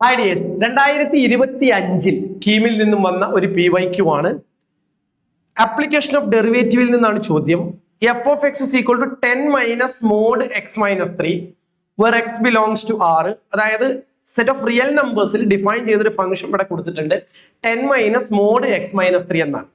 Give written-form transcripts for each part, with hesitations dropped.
Hi dears, 2025 കീമിൽ നിന്നും വന്ന ഒരു PYQ ആണ്. ആപ്ലിക്കേഷൻ ഓഫ് ഡെറിവേറ്റീവിൽ നിന്നാണ് ചോദ്യം. F of X is equal to 10 minus mod X minus 3 where X belongs to R. അതായത് സെറ്റ് ഓഫ് റിയൽ നമ്പേഴ്സിൽ ഡിഫൈൻ ചെയ്തൊരു ഫംഗ്ഷൻ ഇവിടെ കൊടുത്തിട്ടുണ്ട്. 10 മൈനസ് മോഡ് എക്സ് മൈനസ് 3 എന്നാണ്.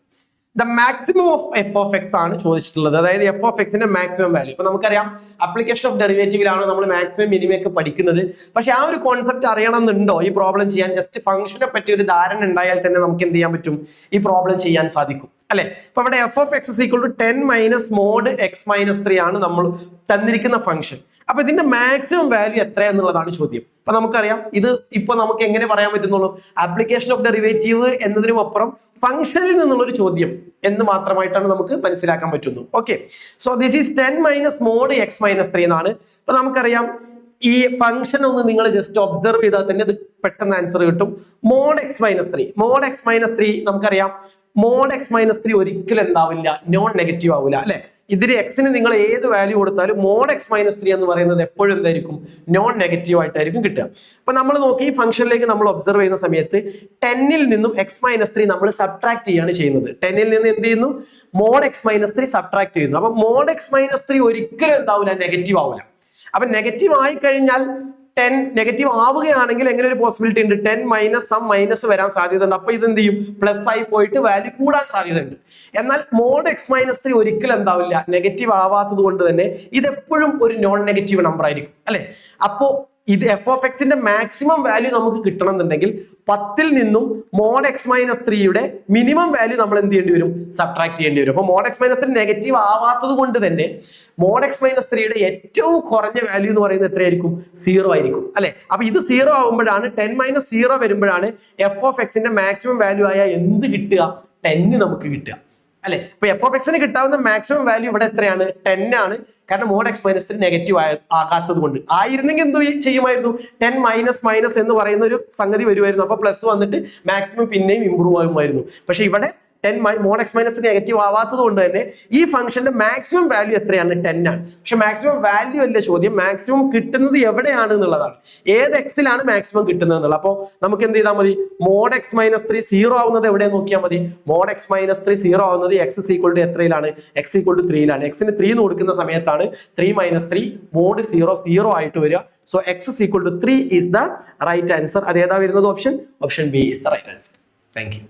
The maximum of F of X ആണ് ചോദിച്ചിട്ടുള്ളത്. അതായത് എഫ് ഓഫ് എക്സിന്റെ മാക്സിമം വാല്യൂ. ഇപ്പൊ നമുക്കറിയാം ആപ്ലിക്കേഷൻ ഓഫ് ഡെറിവേറ്റീവിലാണ് നമ്മൾ മാക്സിമം മിനിമം ഒക്കെ പഠിക്കുന്നത്. പക്ഷെ ആ ഒരു കോൺസെപ്റ്റ് അറിയണമെന്നുണ്ടോ ഈ പ്രോബ്ലം ചെയ്യാൻ? ജസ്റ്റ് ഫംഗ്ഷനെ പറ്റി ഒരു ധാരണ ഉണ്ടായാൽ തന്നെ നമുക്ക് എന്ത് ചെയ്യാൻ പറ്റും? ഈ പ്രോബ്ലം ചെയ്യാൻ സാധിക്കും അല്ലെ? അപ്പൊ ഇവിടെ F of X equal to 10 minus mod X minus 3 ആണ് നമ്മൾ തന്നിരിക്കുന്ന ഫംഗ്ഷൻ. അപ്പൊ ഇതിന്റെ മാക്സിമം വാല്യൂ എത്ര എന്നുള്ളതാണ് ചോദ്യം. അപ്പൊ നമുക്കറിയാം ഇത് ഇപ്പൊ നമുക്ക് എങ്ങനെ പറയാൻ പറ്റുന്നുള്ളൂ? ആപ്ലിക്കേഷൻ ഓഫ് ഡെറിവേറ്റീവ് എന്നതിനും അപ്പുറം ഫംഗ്ഷനിൽ നിന്നുള്ള ഒരു ചോദ്യം എന്ന് മാത്രമായിട്ടാണ് നമുക്ക് മനസ്സിലാക്കാൻ പറ്റുന്നു. Okay, so this is 10 minus mod X minus 3 എന്നാണ്. അപ്പൊ നമുക്കറിയാം ഈ ഫംഗ്ഷൻ ഒന്ന് നിങ്ങൾ ജസ്റ്റ് ഒബ്സർവ് ചെയ്താൽ തന്നെ ഇത് പെട്ടെന്ന് ആൻസർ കിട്ടും. Mod X minus 3, mod X minus 3 നമുക്കറിയാം മോഡ് എക്സ് മൈനസ് 3 ഒരിക്കലും എന്താവില്ല, നോൺ നെഗറ്റീവ് ആവില്ല അല്ലെ? ഇതിന് എക്സിന് നിങ്ങൾ ഏത് വാല്യൂ കൊടുത്താലും മോഡ് എക്സ് മൈനസ് 3 എന്ന് പറയുന്നത് എപ്പോഴും എന്തായിരിക്കും? നോൺ നെഗറ്റീവ് ആയിട്ടായിരിക്കും കിട്ടുക. അപ്പൊ നമ്മൾ നോക്കി ഈ ഫംഗ്ഷനിലേക്ക് നമ്മൾ ഒബ്സർവ് ചെയ്യുന്ന സമയത്ത് 10ൽ നിന്നും എക്സ് മൈനസ് 3 നമ്മൾ സബ്ട്രാക്ട് ചെയ്യാണ് ചെയ്യുന്നത്. 10ൽ നിന്ന് എന്ത് ചെയ്യുന്നു? മോഡ് എക്സ് മൈനസ് 3 സബ്ട്രാക്ട് ചെയ്യുന്നു. അപ്പൊ മോഡ് എക്സ് മൈനസ് 3 ഒരിക്കലും എന്താവില്ല, നെഗറ്റീവ് ആവില്ല. അപ്പൊ നെഗറ്റീവ് ആയി കഴിഞ്ഞാൽ 10 നെഗറ്റീവ് ആവുകയാണെങ്കിൽ എങ്ങനെ ഒരു പോസിബിലിറ്റി ഉണ്ട്? 10 മൈനസ് സം മൈനസ് വരാൻ സാധ്യത ഉണ്ട്. അപ്പൊ ഇത് എന്ത് ചെയ്യും? പ്ലസ് ആയി പോയിട്ട് വാല്യൂ കൂടാൻ സാധ്യത ഉണ്ട്. എന്നാൽ മോഡ് എക്സ് മൈനസ് 3 ഒരിക്കലും എന്താവില്ല, നെഗറ്റീവ് ആവാത്തത് കൊണ്ട് തന്നെ ഇത് എപ്പോഴും ഒരു നോൺ നെഗറ്റീവ് നമ്പർ ആയിരിക്കും അല്ലെ? അപ്പോ ഇത് എഫ് ഓഫ് എക്സിന്റെ മാക്സിമം വാല്യൂ നമുക്ക് കിട്ടണം എന്നുണ്ടെങ്കിൽ 10ൽ നിന്നും മോഡ് എക്സ് മൈനസ് 3യുടെ മിനിമം വാല്യൂ നമ്മൾ എന്ത് ചെയ്യേണ്ടി വരും? സബ്ട്രാക്ട് ചെയ്യേണ്ടി വരും. അപ്പൊ മോഡ് എക്സ് മൈനസ് 3 നെഗറ്റീവ് ആവാത്തത് കൊണ്ട് തന്നെ മോഡ് എക്സ് മൈനസ് 3യുടെ ഏറ്റവും കുറഞ്ഞ വാല്യൂ എന്ന് പറയുന്നത് എത്രയായിരിക്കും? 0 ആയിരിക്കും അല്ലെ? അപ്പൊ ഇത് 0 ആവുമ്പോഴാണ് 10 മൈനസ് 0 വരുമ്പോഴാണ് എഫ് ഓഫ് എക്സിന്റെ മാക്സിമം വാല്യൂ ആയ എന്ത് കിട്ടുക? 10 നമുക്ക് കിട്ടുക അല്ലെ? അപ്പൊ എഫ് ഓഫ് എക്സിന് കിട്ടാവുന്ന മാക്സിമം വാല്യൂ ഇവിടെ എത്രയാണ്? 10 ആണ്. കാരണം മോഡ് എക്സ് മൈനസ് 3 നെഗറ്റീവ് ആകാത്തത് കൊണ്ട്. ആയിരുന്നെങ്കിൽ എന്ത് ചെയ്യുമായിരുന്നു? 10 മൈനസ് മൈനസ് എന്ന് പറയുന്ന ഒരു സംഗതി വരുമായിരുന്നു. അപ്പൊ പ്ലസ് വന്നിട്ട് മാക്സിമം പിന്നെയും ഇമ്പ്രൂവ് ആകുമായിരുന്നു. പക്ഷെ ഇവിടെ 10 മോഡ് എക്സ് മൈനസ് നെഗറ്റീവ് ആവാത്തത് കൊണ്ട് തന്നെ ഈ ഫംഗ്ഷന്റെ മാക്സിമം വാല്യൂ എത്രയാണ്? 10 ആണ്. പക്ഷെ മാക്സിമം വാല്യൂ അല്ല ചോദ്യം, മാക്സിമം കിട്ടുന്നത് എവിടെയാണ് എന്നുള്ളതാണ്. ഏത് എക്സിലാണ് മാക്സിമം കിട്ടുന്നത് എന്നുള്ളത്. അപ്പോൾ നമുക്ക് എന്ത് ചെയ്താൽ മതി? മോഡ് എക്സ് മൈനസ് 3 0 ആവുന്നത് എവിടെ നോക്കിയാൽ മതി? മോഡ് എക്സ് മൈനസ് 3 0 ആവുന്നത് എക്സ് ഈക്വൽ ടു എത്രയിലാണ്? എക്സ് ഈക്വൽ ടു 3യിലാണ്. എക്സിന് 3 എന്ന് കൊടുക്കുന്ന സമയത്താണ് 3 മൈനസ് 3 മോഡ് 0 ആയിട്ട് വരിക. So X equal to 3 is the right answer. അത് ഏതാ വരുന്നത്? Option B is the right answer. Thank U.